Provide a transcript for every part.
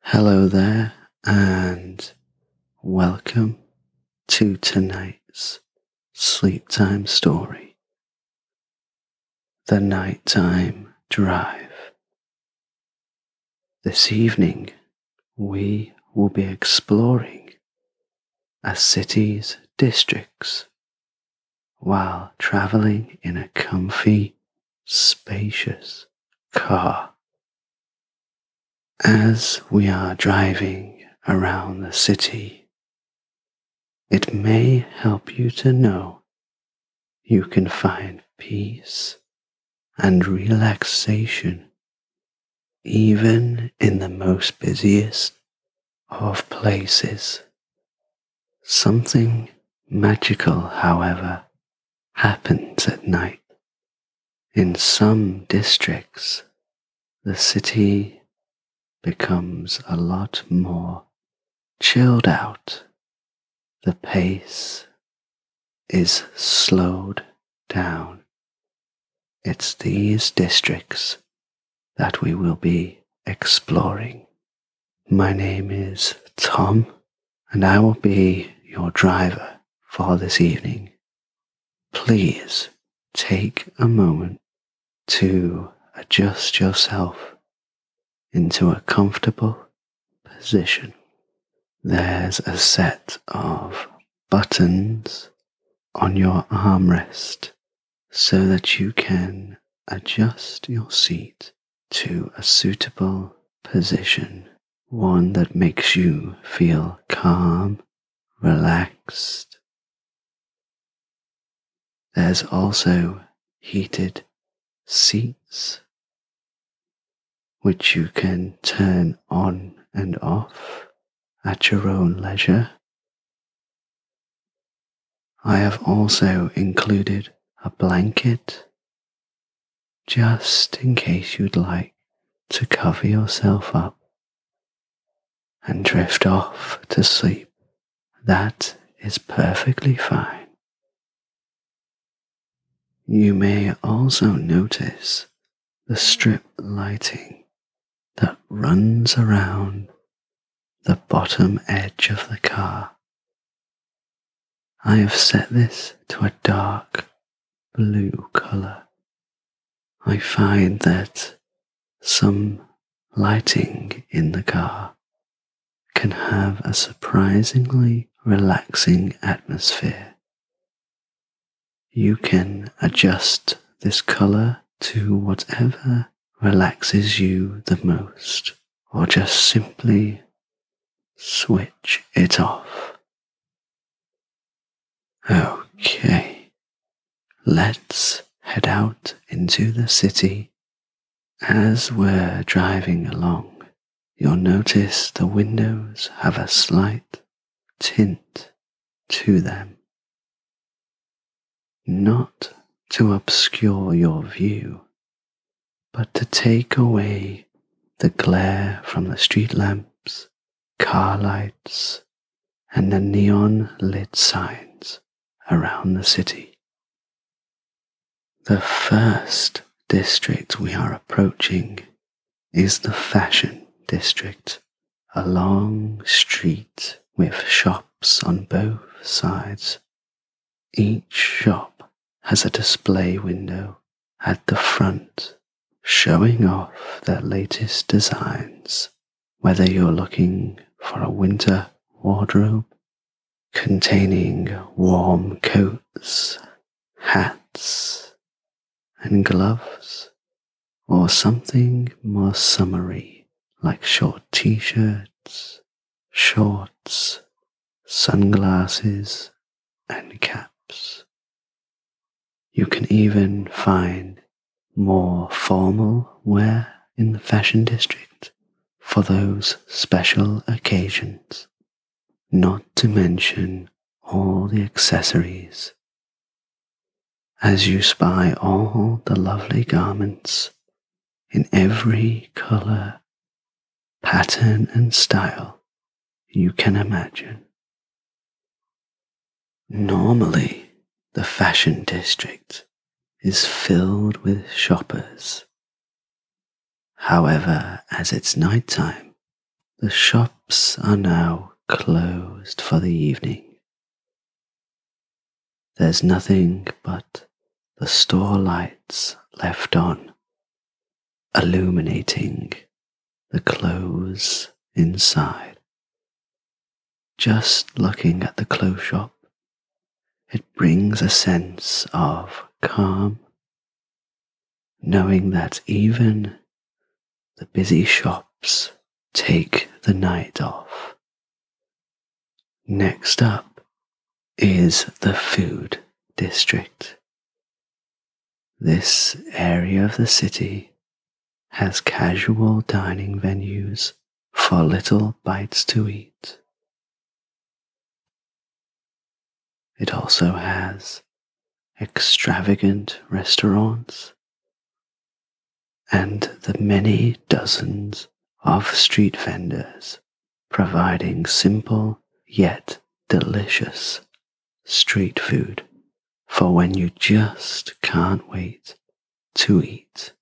Hello there, and welcome to tonight's sleep time story, The Nighttime Drive. This evening, we will be exploring a city's districts while traveling in a comfy, spacious car. As we are driving around the city, it may help you to know you can find peace and relaxation even in the most busiest of places. Something magical, however, happens at night. In some districts, the city becomes a lot more chilled out. The pace is slowed down. It's these districts that we will be exploring. My name is Tom, and I will be your driver for this evening. Please take a moment to adjust yourself into a comfortable position. There's a set of buttons on your armrest so that you can adjust your seat to a suitable position, one that makes you feel calm, relaxed. There's also heated seats which you can turn on and off at your own leisure. I have also included a blanket just in case you'd like to cover yourself up and drift off to sleep. That is perfectly fine. You may also notice the strip lighting that runs around the bottom edge of the car. I have set this to a dark blue color. I find that some lighting in the car can have a surprisingly relaxing atmosphere. You can adjust this color to whatever relaxes you the most, or just simply switch it off. Okay, let's head out into the city. As we're driving along, you'll notice the windows have a slight tint to them. Not to obscure your view, but to take away the glare from the street lamps, car lights, and the neon-lit signs around the city. The first district we are approaching is the fashion district, a long street with shops on both sides. Each shop has a display window at the front showing off their latest designs, whether you're looking for a winter wardrobe containing warm coats, hats, and gloves, or something more summery like short t-shirts, shorts, sunglasses, and caps. You can even find more formal wear in the fashion district for those special occasions, not to mention all the accessories. As you spy all the lovely garments in every color, pattern, and style you can imagine. Normally, the fashion district is filled with shoppers. However, as it's nighttime, The shops are now closed for the evening. There's nothing but the store lights left on, illuminating the clothes inside. Just looking at the clothes shop, it brings a sense of calm, knowing that even the busy shops take the night off. Next up is the food district. This area of the city has casual dining venues for little bites to eat. It also has extravagant restaurants and the many dozens of street vendors providing simple yet delicious street food for when you just can't wait to eat.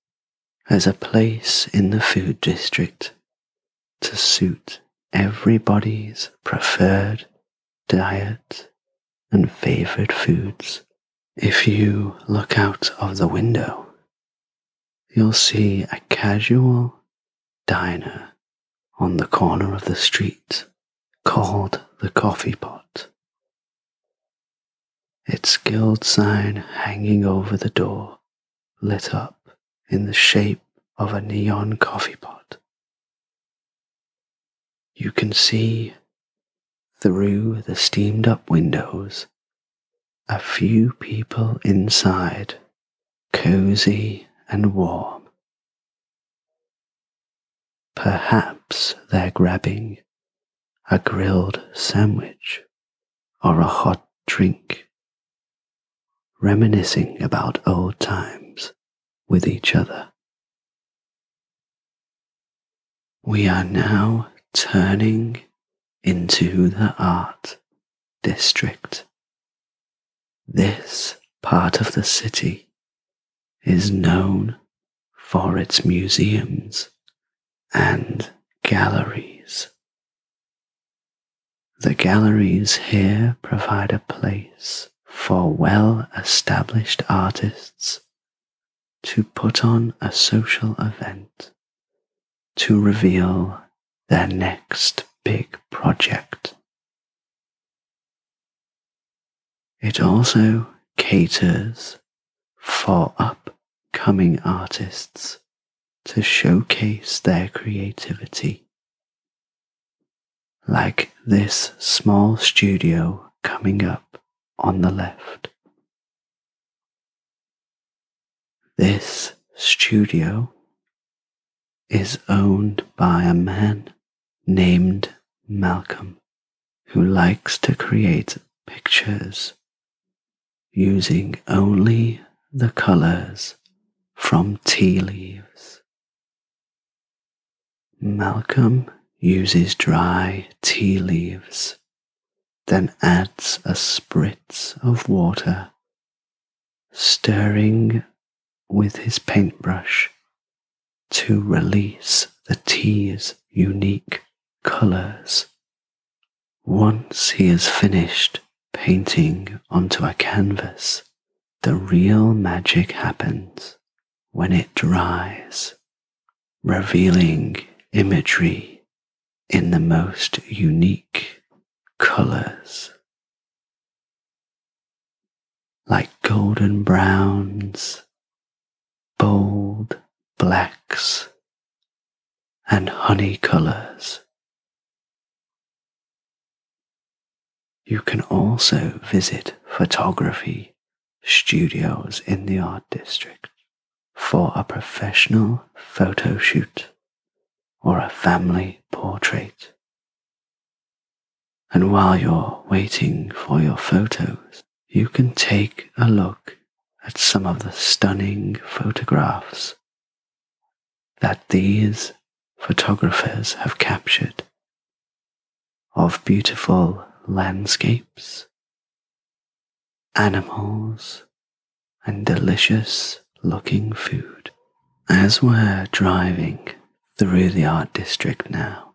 There's a place in the food district to suit everybody's preferred diet and favorite foods. If you look out of the window, you'll see a casual diner on the corner of the street called the Coffee Pot. Its guild sign hanging over the door, lit up in the shape of a neon coffee pot. You can see through the steamed up windows a few people inside, cozy and warm. Perhaps they're grabbing a grilled sandwich or a hot drink, reminiscing about old times with each other. We are now turning into the art district. This part of the city is known for its museums and galleries. The galleries here provide a place for well-established artists to put on a social event to reveal their next big project. It also caters for upcoming artists to showcase their creativity, like this small studio coming up on the left. This studio is owned by a man named Malcolm, who likes to create pictures using only the colors from tea leaves. Malcolm uses dry tea leaves, then adds a spritz of water, stirring with his paintbrush to release the tea's unique colors. Once he has finished painting onto a canvas, the real magic happens when it dries, revealing imagery in the most unique colors, like golden browns, bold blacks, and honey colors. You can also visit photography studios in the art district for a professional photo shoot or a family portrait. And while you're waiting for your photos, you can take a look at some of the stunning photographs that these photographers have captured of beautiful landscapes, animals, and delicious looking food. As we're driving through the art district now,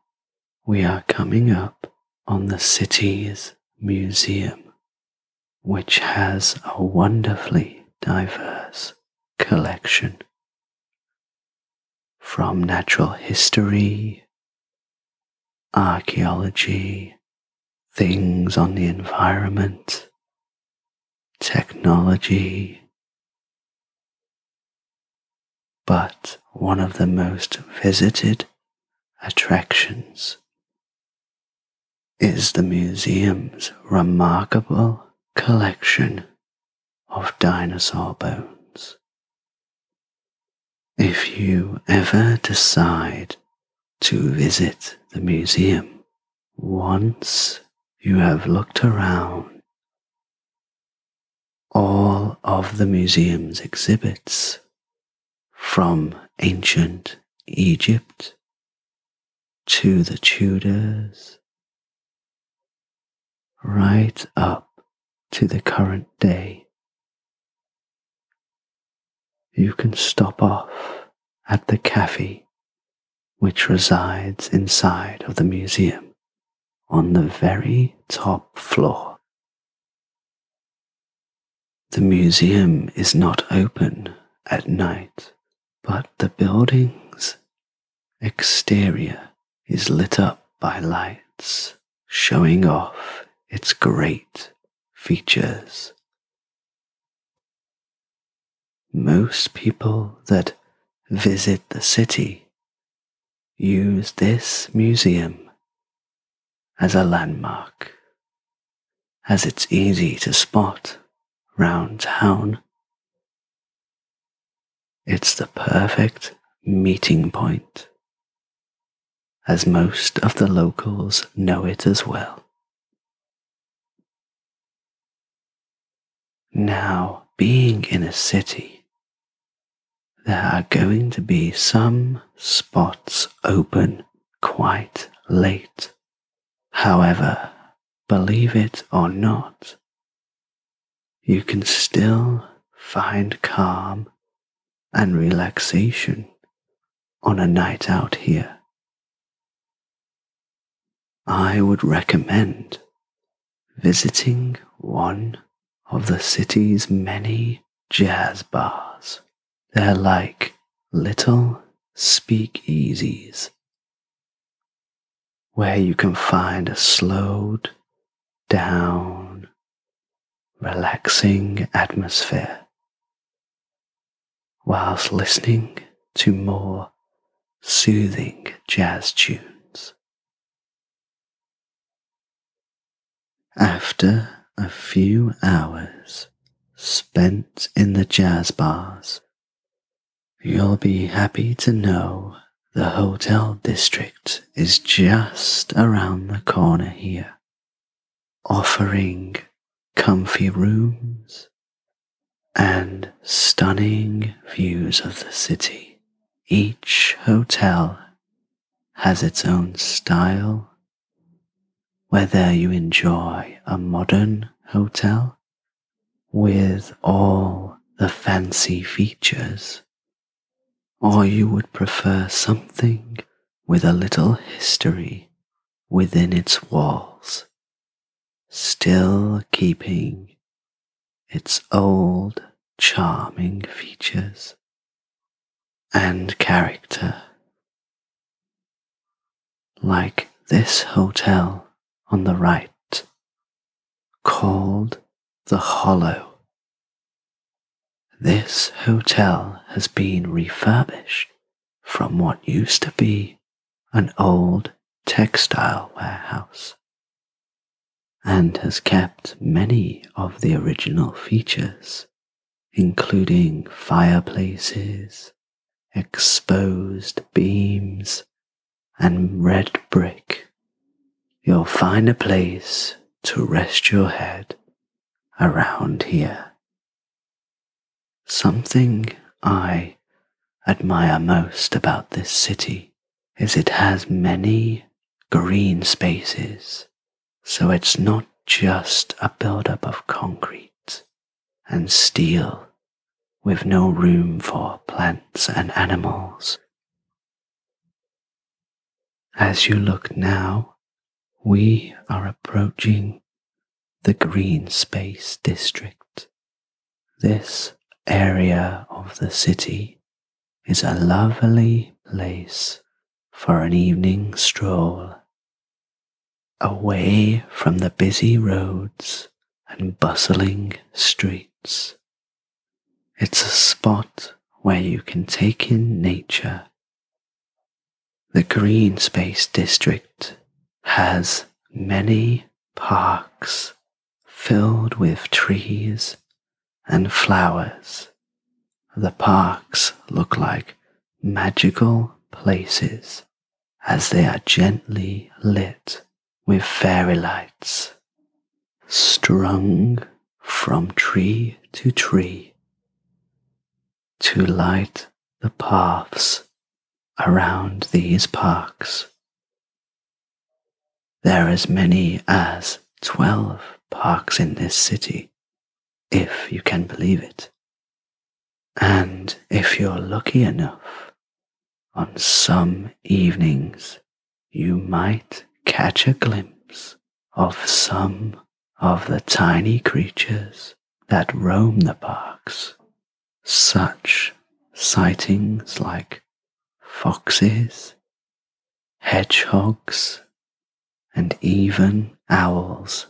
we are coming up on the city's museum, which has a wonderfully diverse collection from natural history, archaeology, things on the environment, technology, but one of the most visited attractions is the museum's remarkable collection of dinosaur bones. If you ever decide to visit the museum, once you have looked around, all of the museum's exhibits from ancient Egypt to the Tudors, right up to the current day, you can stop off at the cafe which resides inside of the museum on the very top floor. The museum is not open at night, but the building's exterior is lit up by lights, showing off its great features. Most people that visit the city use this museum as a landmark, as it's easy to spot round town. It's the perfect meeting point, as most of the locals know it as well. Now, being in a city, there are going to be some spots open quite late. However, believe it or not, you can still find calm and relaxation on a night out here. I would recommend visiting one of the city's many jazz bars. They're like little speakeasies where you can find a slowed down, relaxing atmosphere whilst listening to more soothing jazz tunes. After a few hours spent in the jazz bars, you'll be happy to know the hotel district is just around the corner here, offering comfy rooms and stunning views of the city. Each hotel has its own style, whether you enjoy a modern hotel with all the fancy features, or you would prefer something with a little history within its walls, still keeping its old charming features and character. Like this hotel on the right, called the Hollow. This hotel has been refurbished from what used to be an old textile warehouse and has kept many of the original features, including fireplaces, exposed beams, and red brick. You'll find a place to rest your head around here. Something I admire most about this city is it has many green spaces, so it's not just a buildup of concrete and steel with no room for plants and animals. As you look now, we are approaching the Green Space District. This area of the city is a lovely place for an evening stroll, away from the busy roads and bustling streets. It's a spot where you can take in nature. The Green Space District has many parks filled with trees and flowers. The parks look like magical places as they are gently lit with fairy lights, strung from tree to light the paths around these parks. There are as many as 12 parks in this city, if you can believe it. And if you're lucky enough, on some evenings you might catch a glimpse of some of the tiny creatures that roam the parks. Such sightings like foxes, hedgehogs, and even owls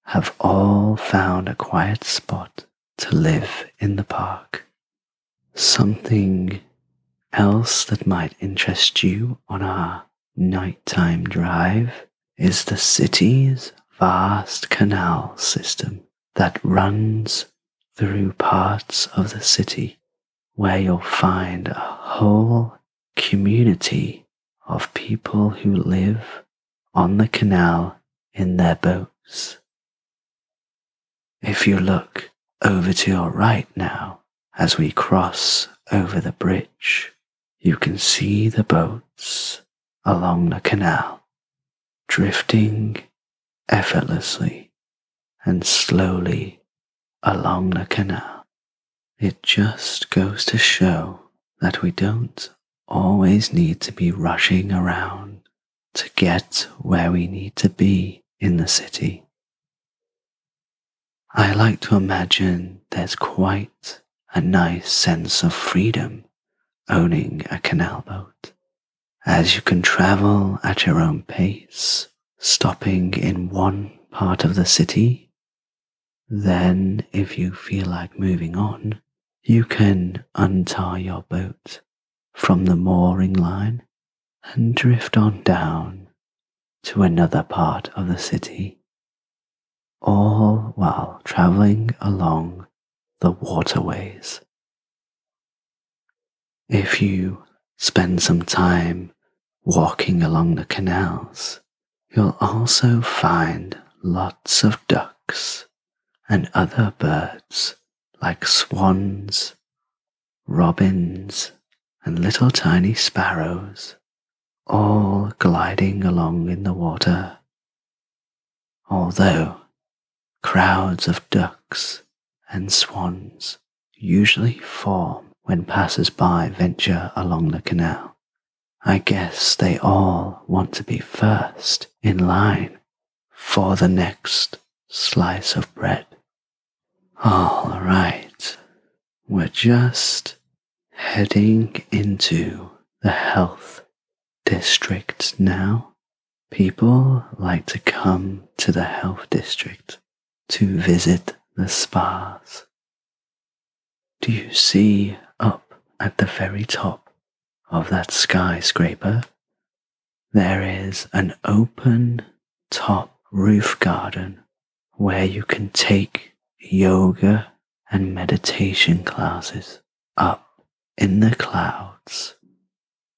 have all found a quiet spot to live in the park. Something else that might interest you on our nighttime drive is the city's vast canal system that runs through parts of the city where you'll find a whole community of people who live on the canal in their boats. If you look over to your right now, as we cross over the bridge, you can see the boats along the canal, drifting effortlessly and slowly along the canal. It just goes to show that we don't always need to be rushing around to get where we need to be in the city. I like to imagine there's quite a nice sense of freedom owning a canal boat, as you can travel at your own pace, stopping in one part of the city. Then, if you feel like moving on, you can untie your boat from the mooring line and drift on down to another part of the city, all while traveling along the waterways. If you spend some time walking along the canals, you'll also find lots of ducks and other birds like swans, robins, and little tiny sparrows, all gliding along in the water. Although crowds of ducks and swans usually form when passers-by venture along the canal, I guess they all want to be first in line for the next slice of bread. All right, we're just heading into the health district now. People like to come to the health district to visit the spas. Do you see up at the very top of that skyscraper? There is an open top roof garden where you can take yoga and meditation classes up in the clouds.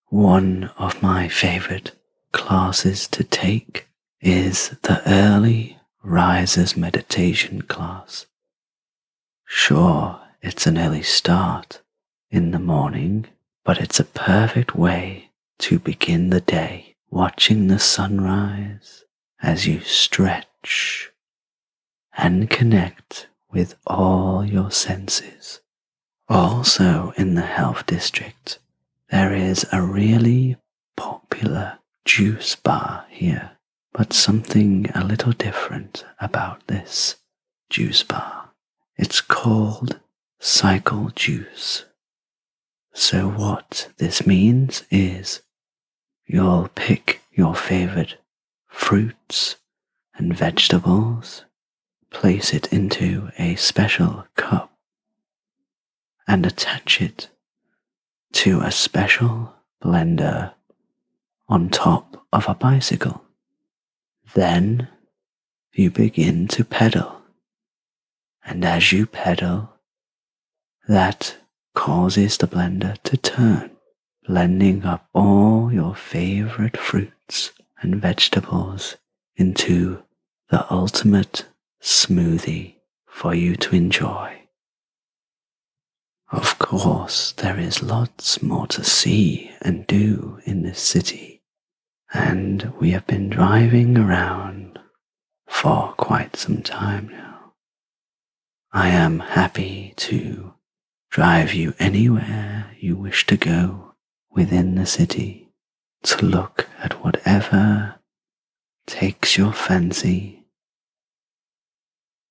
One of my favorite classes to take is the early risers meditation class. Sure, it's an early start in the morning, but it's a perfect way to begin the day, watching the sunrise as you stretch and connect with all your senses. Also in the health district, there is a really popular juice bar here, but something a little different about this juice bar. It's called cycle juice. So what this means is you'll pick your favorite fruits and vegetables, place it into a special cup, and attach it to a special blender on top of a bicycle. Then you begin to pedal, and as you pedal, that causes the blender to turn, blending up all your favorite fruits and vegetables into the ultimate smoothie for you to enjoy. Of course, there is lots more to see and do in this city, and we have been driving around for quite some time now. I am happy to drive you anywhere you wish to go within the city, to look at whatever takes your fancy.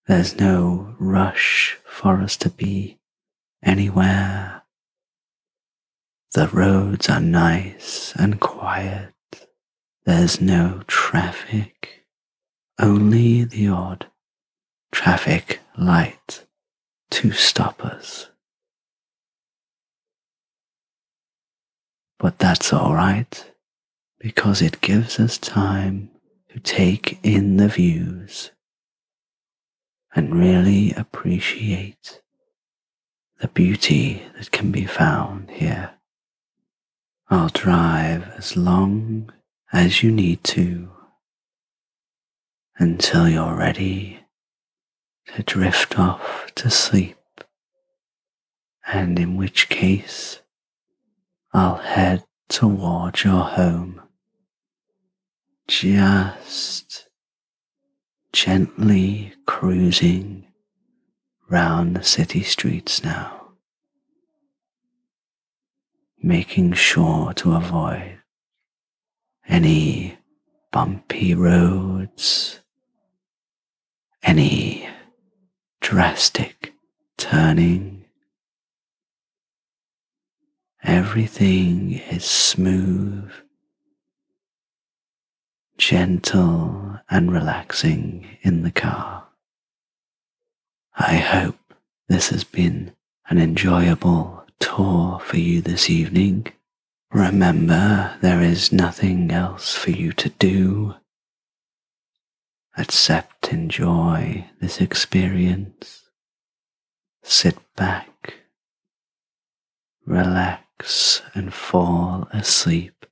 There's no rush for us to be anywhere. The roads are nice and quiet. There's no traffic, only the odd traffic light to stop us. But that's all right, because it gives us time to take in the views and really appreciate the beauty that can be found here. I'll drive as long as you need to until you're ready to drift off to sleep, and in which case I'll head towards your home, just gently cruising round the city streets now, making sure to avoid any bumpy roads, any drastic turning. Everything is smooth, gentle and relaxing in the car. I hope this has been an enjoyable tour for you this evening. Remember, there is nothing else for you to do except enjoy this experience. Sit back, relax and fall asleep